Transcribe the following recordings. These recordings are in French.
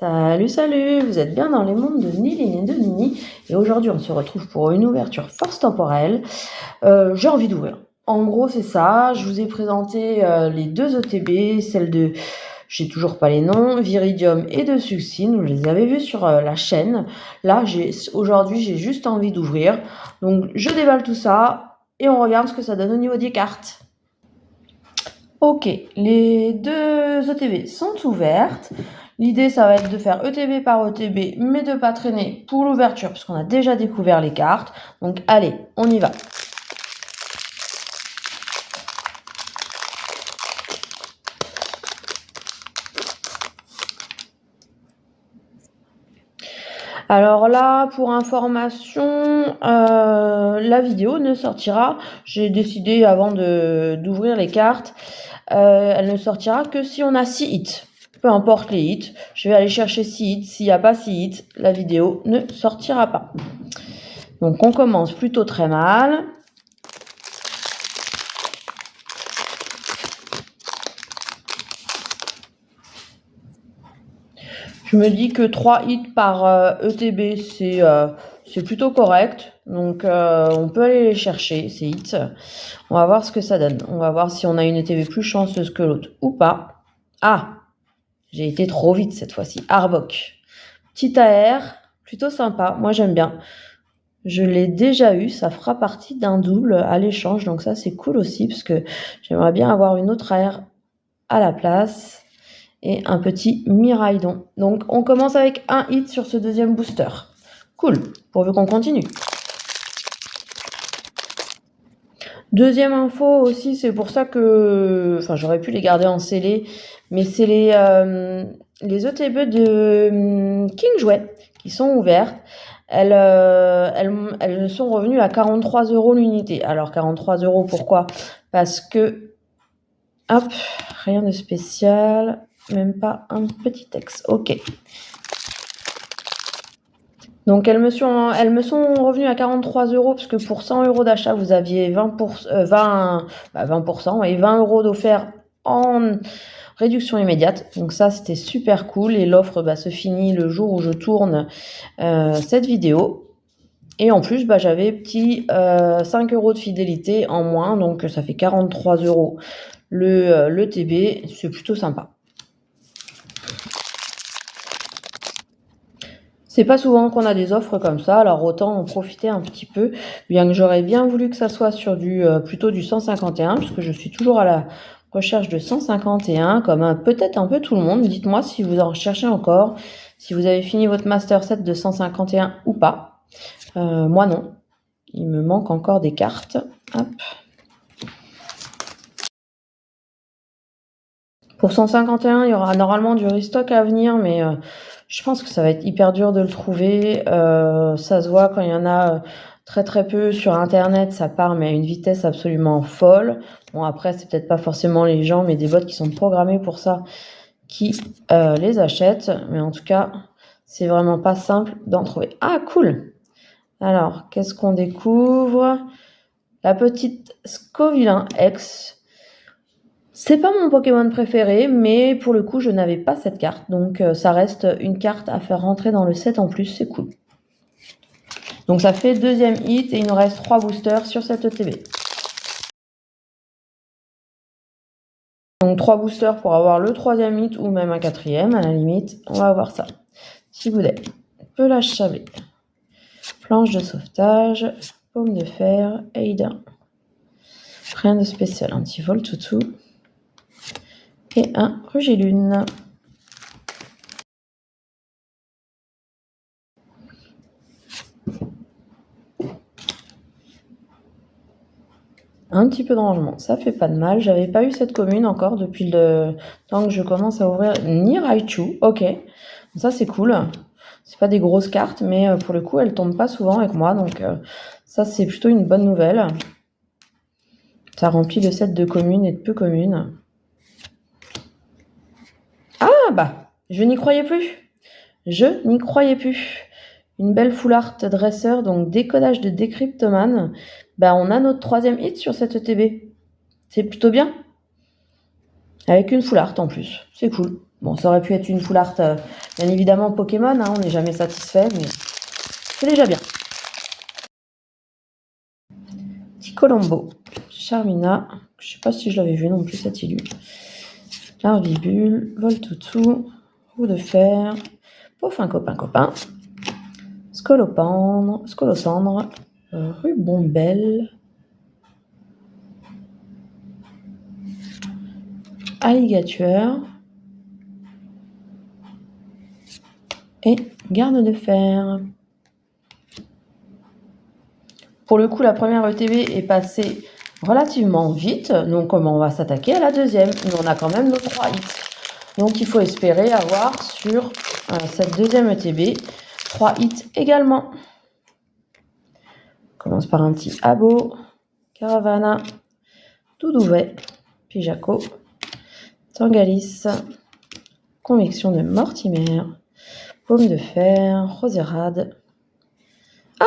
Salut, salut, vous êtes bien dans les mondes de Niline et de Nini et aujourd'hui on se retrouve pour une ouverture force temporelle. J'ai envie d'ouvrir. En gros c'est ça, je vous ai présenté les deux ETB, celle de, j'ai toujours pas les noms, Viridium et de Succine, vous les avez vus sur la chaîne. Là aujourd'hui j'ai juste envie d'ouvrir, donc je déballe tout ça et on regarde ce que ça donne au niveau des cartes. Ok, les deux ETB sont ouvertes. L'idée, ça va être de faire ETB par ETB, mais de pas traîner pour l'ouverture, parce qu'on a déjà découvert les cartes. Donc, allez, on y va. Alors là, pour information, la vidéo ne sortira, j'ai décidé avant d'ouvrir les cartes, elle ne sortira que si on a 6 hits. Peu importe les hits, je vais aller chercher 6 hits. S'il n'y a pas 6 hits, la vidéo ne sortira pas. Donc on commence plutôt très mal. Je me dis que 3 hits par ETB, c'est plutôt correct. Donc on peut aller les chercher, ces hits. On va voir ce que ça donne. On va voir si on a une ETB plus chanceuse que l'autre ou pas. Ah, j'ai été trop vite cette fois-ci. Arbok. Petit AR, plutôt sympa. Moi j'aime bien. Je l'ai déjà eu, ça fera partie d'un double à l'échange. Donc ça c'est cool aussi parce que j'aimerais bien avoir une autre AR à la place. Et un petit Miraidon. Donc on commence avec un hit sur ce deuxième booster. Cool, pourvu qu'on continue. Deuxième info aussi, c'est pour ça que... Enfin, j'aurais pu les garder en scellé, mais c'est les ETB de King Jouet qui sont ouvertes. Elles sont revenues à 43 € l'unité. Alors 43 € pourquoi? Parce que... Hop, rien de spécial. Même pas un petit texte. Ok. Donc elles me sont revenues à 43 € parce que pour 100 € d'achat, vous aviez 20% et 20 € d'offert en réduction immédiate. Donc ça, c'était super cool. Et l'offre se finit le jour où je tourne cette vidéo. Et en plus, j'avais petit 5 € de fidélité en moins. Donc ça fait 43 € le TB. C'est plutôt sympa. C'est pas souvent qu'on a des offres comme ça, alors autant en profiter un petit peu, bien que j'aurais bien voulu que ça soit sur plutôt du 151, puisque je suis toujours à la recherche de 151, comme peut-être un peu tout le monde. Dites-moi si vous en recherchez encore, si vous avez fini votre master set de 151 ou pas. Moi non, il me manque encore des cartes. Hop. Pour 151, il y aura normalement du restock à venir, mais je pense que ça va être hyper dur de le trouver. Ça se voit quand il y en a très très peu sur internet, ça part mais à une vitesse absolument folle. Bon, après c'est peut-être pas forcément les gens, mais des bots qui sont programmés pour ça qui les achètent. Mais en tout cas, c'est vraiment pas simple d'en trouver. Ah cool. Alors, qu'est-ce qu'on découvre? La petite Scovillain X. C'est pas mon Pokémon préféré, mais pour le coup, je n'avais pas cette carte. Donc, ça reste une carte à faire rentrer dans le set en plus. C'est cool. Donc, ça fait deuxième hit et il nous reste 3 boosters sur cette ETB. Donc, 3 boosters pour avoir le troisième hit ou même un quatrième. À la limite, on va voir ça. Tiboulet, Pelage Chablé, Planche de sauvetage, Paume de fer, Aida. Rien de spécial. Un petit Voltoutou. Et un Rugilune. Un petit peu de rangement, ça fait pas de mal. J'avais pas eu cette commune encore depuis le temps que je commence à ouvrir ni Raichu. Ok, ça c'est cool. C'est pas des grosses cartes, mais pour le coup, elles tombent pas souvent avec moi. Donc ça, c'est plutôt une bonne nouvelle. Ça remplit le set de communes et de peu communes. Ah je n'y croyais plus. Je n'y croyais plus. Une belle full art dresseur, donc décodage de Decryptoman. On a notre troisième hit sur cette ETB. C'est plutôt bien. Avec une full art en plus. C'est cool. Bon, ça aurait pu être une full art, bien évidemment Pokémon, hein, on n'est jamais satisfait, mais c'est déjà bien. Petit Colombo, Charmina, je sais pas si je l'avais vu non plus cette illu. Larvibule, Voltoutou, Roue de fer, Pauvin copain, Scolocendre, Rubombelle, Alligator et Garde de fer. Pour le coup, la première ETB est passée relativement vite, donc on va s'attaquer à la deuxième. Mais on a quand même nos 3 hits. Donc il faut espérer avoir sur cette deuxième ETB 3 hits également. On commence par un petit Abo, Caravana, Doudouvet, Pijaco, Tangalis, Conviction de Mortimer, Paume de fer, Rosérade. Ah!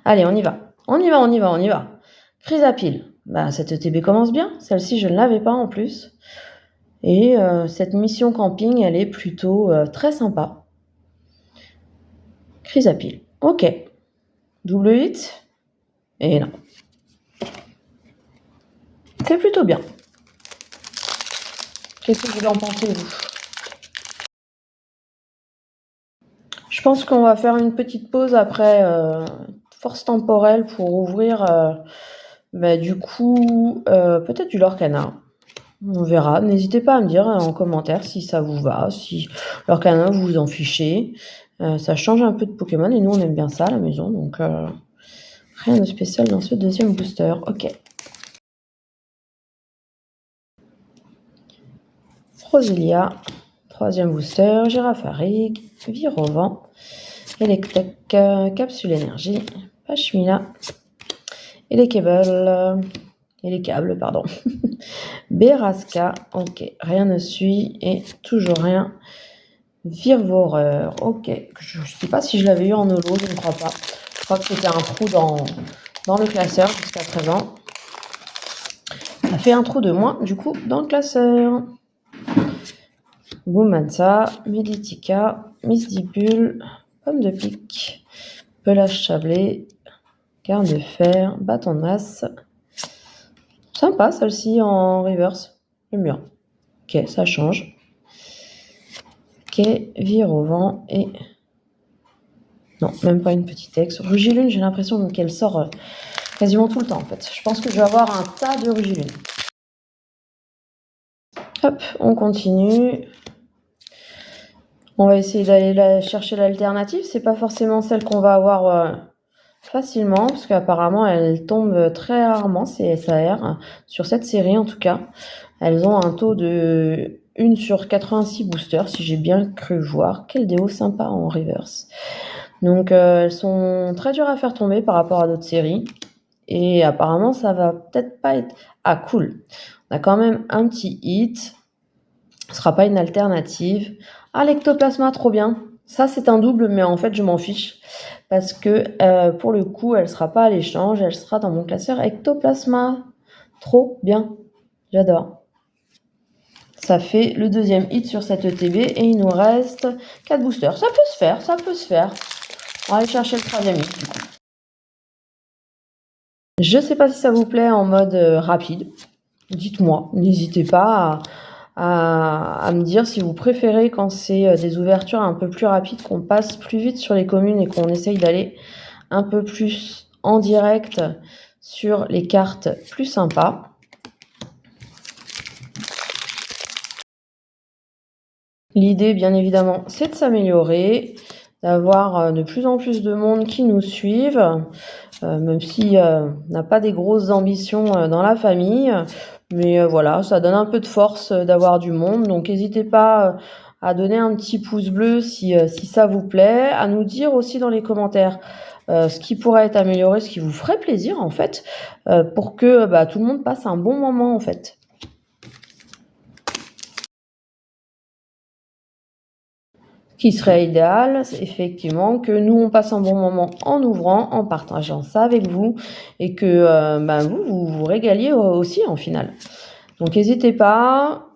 Allez, on y va. Chrysapile. Bah, cette ETB commence bien. Celle-ci, je ne l'avais pas en plus. Et cette mission camping, elle est plutôt très sympa. Chrysapile. Ok. Double hit. Et non. C'est plutôt bien. Qu'est-ce que vous en pensez, vous? Je pense qu'on va faire une petite pause après force temporelle pour ouvrir du coup peut-être du Lorcana. On verra. N'hésitez pas à me dire en commentaire si ça vous va, si Lorcana vous vous en fichez. Ça change un peu de Pokémon et nous on aime bien ça à la maison, donc rien de spécial dans ce deuxième booster. Ok. Roselia, troisième booster, Girafarig, Virovent, Electek, Capsule Énergie, Pachmila, et les câbles, pardon. Beraska, ok, rien ne suit et toujours rien. Virvoreur, ok, je ne sais pas si je l'avais eu en holo, je ne crois pas. Je crois que c'était un trou dans le classeur jusqu'à présent. Ça fait un trou de moins, du coup, dans le classeur. Boumansa, Meditica, Misdipule, Pomme de pique, Pelage chablé, Garde de fer, Bâton de masse. Sympa celle-ci en reverse, j'aime bien. Ok, ça change. Ok, vire au vent et... Non, même pas une petite ex. Rugilune, j'ai l'impression qu'elle sort quasiment tout le temps en fait. Je pense que je vais avoir un tas de Rugilune. Hop, on continue. On va essayer d'aller chercher l'alternative. C'est pas forcément celle qu'on va avoir facilement, parce qu'apparemment elles tombent très rarement, ces SAR, sur cette série en tout cas. Elles ont un taux de 1 sur 86 boosters, si j'ai bien cru voir. Quel déo sympa en reverse. Donc elles sont très dures à faire tomber par rapport à d'autres séries. Et apparemment ça va peut-être pas être... Ah cool, on a quand même un petit hit. Ce sera pas une alternative. Ah, l'ectoplasma, trop bien. Ça, c'est un double, mais en fait, je m'en fiche. Parce que pour le coup, elle sera pas à l'échange, elle sera dans mon classeur ectoplasma. Trop bien. J'adore. Ça fait le deuxième hit sur cette ETB et il nous reste 4 boosters. Ça peut se faire. On va aller chercher le troisième hit du coup. Je sais pas si ça vous plaît en mode rapide. Dites-moi, n'hésitez pas à me dire si vous préférez quand c'est des ouvertures un peu plus rapides, qu'on passe plus vite sur les communes et qu'on essaye d'aller un peu plus en direct sur les cartes plus sympas. L'idée, bien évidemment, c'est de s'améliorer, d'avoir de plus en plus de monde qui nous suivent, même si on n'a pas des grosses ambitions dans la famille. Mais voilà, ça donne un peu de force d'avoir du monde. Donc n'hésitez pas à donner un petit pouce bleu si ça vous plaît, à nous dire aussi dans les commentaires ce qui pourrait être amélioré, ce qui vous ferait plaisir en fait, pour que tout le monde passe un bon moment en fait. Qui serait idéal, c'est effectivement que nous on passe un bon moment en ouvrant, en partageant ça avec vous et que vous régaliez aussi en finale. Donc n'hésitez pas,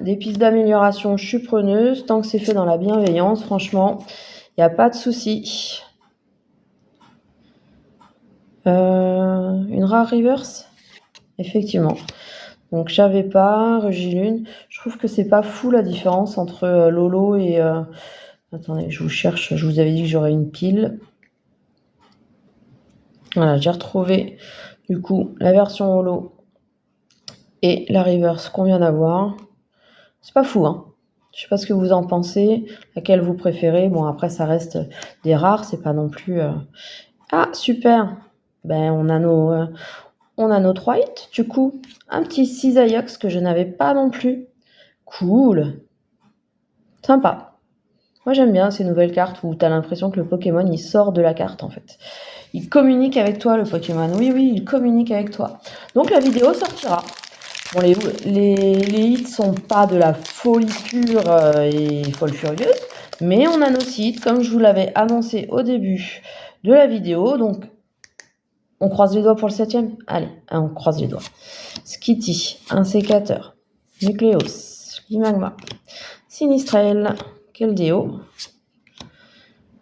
Des pistes d'amélioration, je suis preneuse. Tant que c'est fait dans la bienveillance, franchement, il n'y a pas de souci. Une rare reverse? Effectivement. Donc j'avais pas, Regilune. Je trouve que c'est pas fou la différence entre Lolo et... Attendez, je vous cherche. Je vous avais dit que j'aurais une pile. Voilà, j'ai retrouvé du coup la version Holo et la reverse qu'on vient d'avoir. C'est pas fou, hein. Je sais pas ce que vous en pensez, laquelle vous préférez. Bon, après, ça reste des rares, c'est pas non plus... Ah, super! Ben, on a nos 3 hits, du coup. Un petit Cisaillux que je n'avais pas non plus. Cool! Sympa. Moi, j'aime bien ces nouvelles cartes où t'as l'impression que le Pokémon, il sort de la carte, en fait. Il communique avec toi, le Pokémon. Oui, il communique avec toi. Donc, la vidéo sortira. Bon, les hits sont pas de la folie pure et folle furieuse, mais on a nos hits, comme je vous l'avais annoncé au début de la vidéo. Donc, on croise les doigts pour le 7e. Allez, on croise les doigts. Skitty, un sécateur, Nucleos, Limagma, Sinistrel, Keldeo,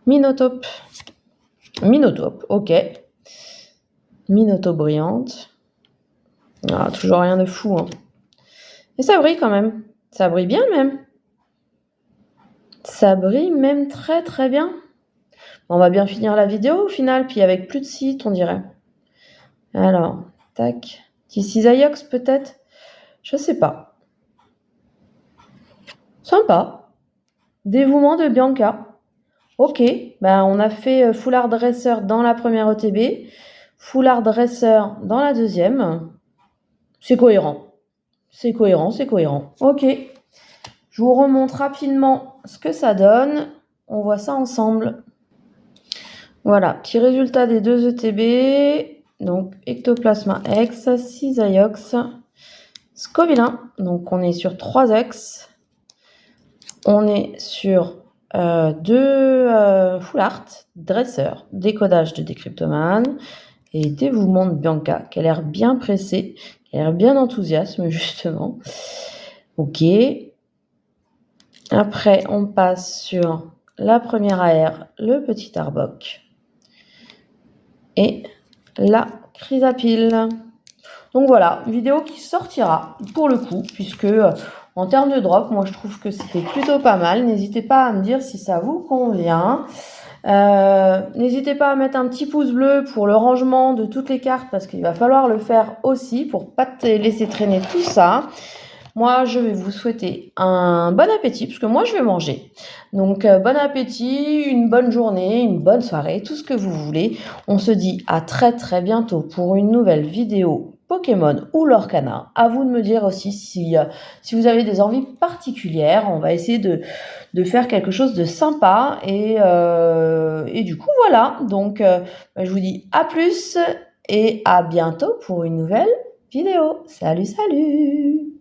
Minotape, ok. Minotape brillante. Ah, toujours rien de fou, hein. Mais ça brille quand même. Ça brille bien même. Ça brille même très très bien. On va bien finir la vidéo au final, puis avec plus de sites, on dirait. Alors, tac. Petit Cisaillux peut-être? Je sais pas. Sympa. Dévouement de Bianca. Ok, ben on a fait Foulard Dresseur dans la première ETB, Foulard Dresseur dans la deuxième. C'est cohérent. C'est cohérent. Ok. Je vous remonte rapidement ce que ça donne. On voit ça ensemble. Voilà, petit résultat des 2 ETB. Donc, Ectoplasma X, Cisaillux, Scovilin. Donc, on est sur 3 X. On est sur 2 Full Art, Dresseur, décodage de Décryptoman et Dévouement de Bianca, qui a l'air bien pressée, qui a l'air bien enthousiaste, justement. Ok. Après, on passe sur la première AR, le petit Arbok. Et la Chrysapile. Donc voilà, une vidéo qui sortira pour le coup, puisque en termes de drop, moi je trouve que c'était plutôt pas mal. N'hésitez pas à me dire si ça vous convient. N'hésitez pas à mettre un petit pouce bleu pour le rangement de toutes les cartes, parce qu'il va falloir le faire aussi pour pas te laisser traîner tout ça. Moi, je vais vous souhaiter un bon appétit, parce que moi, je vais manger. Donc, bon appétit, une bonne journée, une bonne soirée, tout ce que vous voulez. On se dit à très très bientôt pour une nouvelle vidéo Pokémon ou Lorcana. À vous de me dire aussi si vous avez des envies particulières. On va essayer de faire quelque chose de sympa. Et du coup, voilà. Donc, je vous dis à plus et à bientôt pour une nouvelle vidéo. Salut, salut!